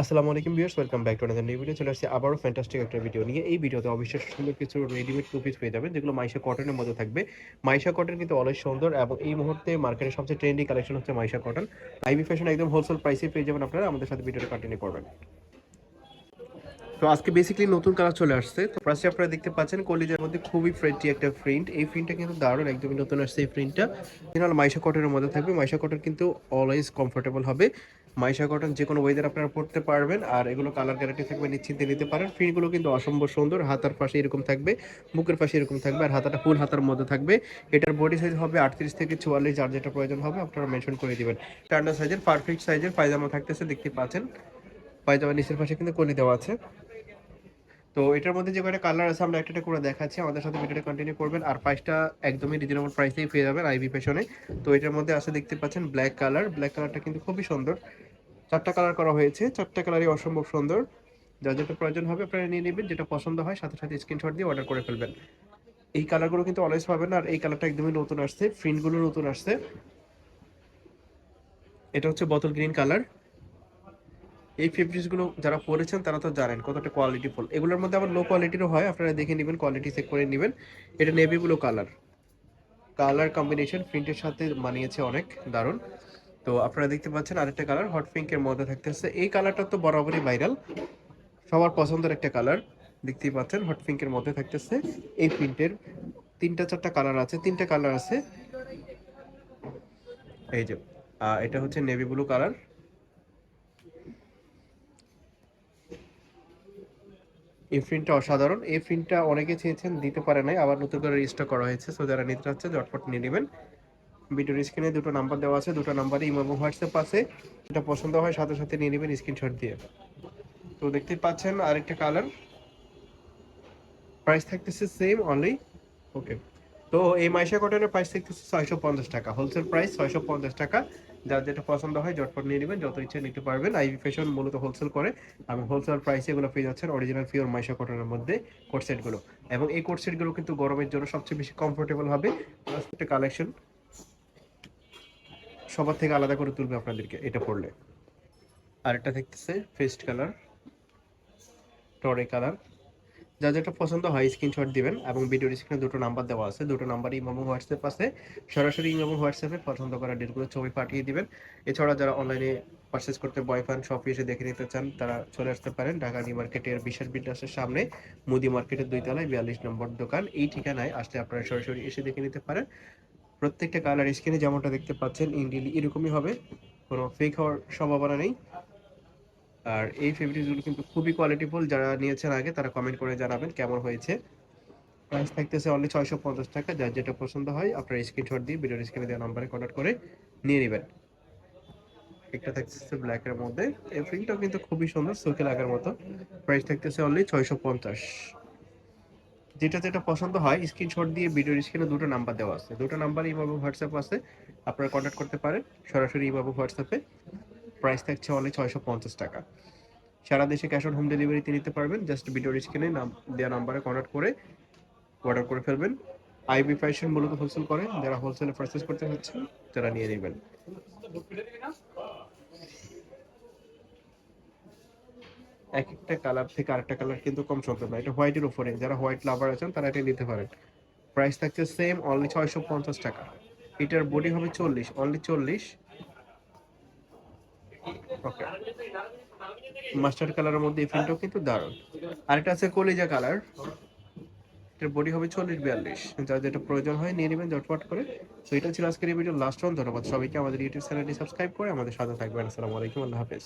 আসসালামু আলাইকুম viewers, welcome back to another new video. চলে আসছি আবারও ফ্যান্টাস্টিক একটা ভিডিও নিয়ে। এই ভিডিওতে অবিশ্বাস্য সুন্দর কিছু রেডিমেড টু পিস পেয়ে যাবেন, যেগুলো মাইশা কটনের মধ্যে থাকবে। মাইশা কটন কিন্তু অলওয়েজ সুন্দর, এবং এই মুহূর্তে মার্কেটের সবচেয়ে ট্রেন্ডি কালেকশন হচ্ছে মাইশা কটন। আইবি ফ্যাশন একদম হোলসেল প্রাইসে পেয়ে যাবেন আপনারা। আমাদের সাথে ভিডিওটা কন্টিনিউ করবেন। তো আজকে বেসিক্যালি নতুন কালার চলে আসছে। তো ফার্স্টে আপনারা দেখতে পাচ্ছেন কলিজার মধ্যে খুবই ফ্রেন্ডলি একটা প্রিন্ট। এই প্রিন্টটা কিন্তু দারুণ, একদমই নতুন আসছে এই প্রিন্টটা। অরিজিনাল মাইশা কটনের মধ্যে থাকবে। মাইশা কটন কিন্তু অলওয়েজ কমফোর্টেবল হবে। মাইশা কটন যে কোনো ওয়েদার আপনারা পড়তে পারবেন, আর এগুলো কালার গ্যারান্টি থাকবে, নিশ্চিন্তে নিতে পারেন। প্রিন্টগুলো কিন্তু অসম্ভব সুন্দর। হাতার পাশে এরকম থাকবে, বুকের পাশে এরকম থাকবে, আর হাতাটা ফুল হাতার মধ্যে থাকবে। এটার বডি সাইজ হবে 38 থেকে 44, যার যেটা প্রয়োজন হবে আপনারা মেনশন করে দিবেন। স্ট্যান্ডার্ড সাইজের পারফেক্ট সাইজের পায়জামা থাকতেছে, দেখতে পাচ্ছেন। পায়জামা নিচের পাশে কিন্তু কলি দেওয়া আছে। তো এটার মধ্যে যে কয়টা কালার আছে আমরা একটা একটা করে দেখাচ্ছি। আমাদের সাথে ভিডিওটা কন্টিনিউ করবেন, আর প্রাইসটা একদমই রিজনেবল প্রাইসেই পেয়ে যাবেন আইবি ফ্যাশনে। তো এটার মধ্যে আছে, দেখতে পাচ্ছেন, ব্ল্যাক কালার। ব্ল্যাক কালারটা কিন্তু খুবই সুন্দর। চারটা কালার করা হয়েছে, চারটা কালারই অসম্ভব সুন্দর। যা যেটা প্রয়োজন হবে আপনারা নিয়ে নেবেন, যেটা পছন্দ হয় সাথে সাথে স্ক্রিনশট দিয়ে অর্ডার করে ফেলবেন। এই কালারগুলো কিন্তু অলওয়েজ পাবেন, আর এই কালারটা একদমই নতুন আসছে, প্রিন্টগুলো নতুন আসছে। এটা হচ্ছে বোতল গ্রিন কালার। এই ফেব্রিক্সগুলো যারা পরেছেন তারা তো জানেন কতটা কোয়ালিটিফুল। এগুলোর মধ্যে আবার লো কোয়ালিটিরও হয়, আপনারা দেখে নেবেন, কোয়ালিটি চেক করে নেবেন। এটা navy blue colour. Colour combination প্রিন্টের সাথে মানিয়েছে, অনেক দারুণ। তো আপনারা দেখতে পাচ্ছেন আরেকটা কালার হট পিঙ্কের মধ্যে থাকতেছে। এই কালারটা তো বরাবরই ভাইরাল, সবার পছন্দের একটা কালার। দেখতেই পাচ্ছেন হট পিঙ্কের মধ্যে থাকতেছে। এই প্রিন্টের তিনটা চারটা কালার আছে, তিনটা কালার আছে। এই যে এটা হচ্ছে নেভি ব্লু কালার। এই প্রিন্টটা অসাধারণ। এই প্রিন্টটা অনেকে চেয়েছেন, দিতে পারে নাই, আবার নতুন করে রেজিস্টার করা হয়েছে। সো যারা নিতে চাচ্ছে ঝটপট নিয়ে নেবেন। ভিডিওর স্ক্রিনে দুটো নাম্বার দেওয়া আছে, দুটো নাম্বারে ইমো এবং হোয়াটসঅ্যাপ আছে। যেটা পছন্দ হয় সাথে সাথে নিয়ে নেবেন স্ক্রিনশট দিয়ে। তো দেখতেই পাচ্ছেন আরেকটা কালার। প্রাইস থাকতেছে সেম অনলি। ওকে। তো এই মাইশা কটনের প্রাইস থাকতেছে 650 টাকা, হোলসেল প্রাইস 650 টাকা। যার যেটা পছন্দ হয় ঝটপট নিয়ে নেবেন, যত ইচ্ছে নিতে পারবেন। আইবি ফ্যাশন মূলত হোলসেল করে, এবং হোলসেল প্রাইসে এগুলো পেয়ে যাচ্ছেন অরিজিনাল পিওর মাইশা কটনের মধ্যে কোট সেটগুলো। এবং এই কোট সেটগুলো কিন্তু গরমের জন্য সবচেয়ে বেশি কমফোর্টেবল হবে। প্লাস একটা কালেকশন সবার থেকে আলাদা করে তুলবে আপনাদেরকে এটা পড়লে। আরেকটা দেখতেছে পেস্ট কালার, টরে কালার। যা যেটা পছন্দ হয় স্ক্রিনশট দিবেন, এবং ভিডিওর স্ক্রিনে দুটো নাম্বার দেওয়া আছে, দুটো নাম্বারই ইমো এবং হোয়াটসঅ্যাপ আছে। সরাসরি ইমো এবং হোয়াটসঅ্যাপে পছন্দ করা ড্রেসগুলো ছবি পাঠিয়ে দিবেন। এছাড়া যারা অনলাইনে পারচেস করতে বয়ফ্রেন্ড শপে এসে দেখে নিতে চান, তারা চলে আসতে পারেন ঢাকা নিউ মার্কেটের বিশাল বিল্ডার্সের সামনে, মুদি মার্কেটের 2 তলায় 42 নম্বর দোকান। এই ঠিকানায় আসলে আপনারা সরাসরি এসে দেখে নিতে পারেন। প্রত্যেকটা কালার স্ক্রিনে যেমনটা দেখতে পাচ্ছেন ইনডিলি এরকমই হবে, কোনো ফেক হওয়ার সম্ভাবনা নেই। আর এই ফেব্রিক্সগুলো কিন্তু খুবই কোয়ালিটিফুল। যারা নিয়েছেন আগে তারা কমেন্ট করে জানাবেন কেমন হয়েছে। প্রাইস থাকতেছে অনলি 650 টাকা। যার যেটা পছন্দ হয় আপনার স্ক্রিনশট দিয়ে ভিডিওর স্ক্রিনে দেওয়া নাম্বারে কন্ট্যাক্ট করে নিয়ে নেবেন। একটা থাকতেছে ব্ল্যাকের মধ্যে। এই প্রিন্টটাও কিন্তু খুবই সুন্দর, চোখে লাগার মতো। প্রাইস থাকতেছে অনলি 650। যেটা যেটা পছন্দ হয় স্ক্রিনশট দিয়ে ভিডিওর স্ক্রিনে দুটো নাম্বার দেওয়া আছে, দুটো নাম্বার ইমো এবং হোয়াটসঅ্যাপ আছে, আপনারা কন্ট্যাক্ট করতে পারেন সরাসরি ইমো এবং হোয়াটসঅ্যাপে। প্রাইস থাকছে অনলি 650 টাকা। সারা দেশে ক্যাশ অন হোম ডেলিভারিতে নিতে পারবেন। জাস্ট ভিডিওর স্ক্রিনে নাম দেওয়া নাম্বারে কন্ট্যাক্ট করে অর্ডার করে ফেলবেন। আইবি ফ্যাশন মূলত হোলসেল করে, যারা হোলসেলে পারচেজ করতে হচ্ছে তারা নিয়ে নেবেন। এক একটা কালার থেকে আরেকটা কালার কিন্তু কম সুন্দর না। এটা হোয়াইটের উপরে, যারা হোয়াইট লাভার আছেন তারা এটা নিতে পারেন। প্রাইস থাকছে সেম অনলি 650 টাকা। এটার বডি হবে 40, অনলি 40। ওকে। মাস্টার্ড কালারের মধ্যে এই প্রিন্টটাও কিন্তু দারুণ। আরেকটা আছে কলিজা কালার। এটার বডি হবে 40-42। যার যেটা প্রয়োজন হয় নিয়ে নেবেন ঝটপট করে। তো এটা ছিল আজকের এই ভিডিওর লাস্ট ওয়ান। ধন্যবাদ সবাইকে। আমাদের ইউটিউব চ্যানেলটি সাবস্ক্রাইব করে আমাদের সাথে থাকবেন। আসসালামু আলাইকুম, আল্লাহ হাফেজ।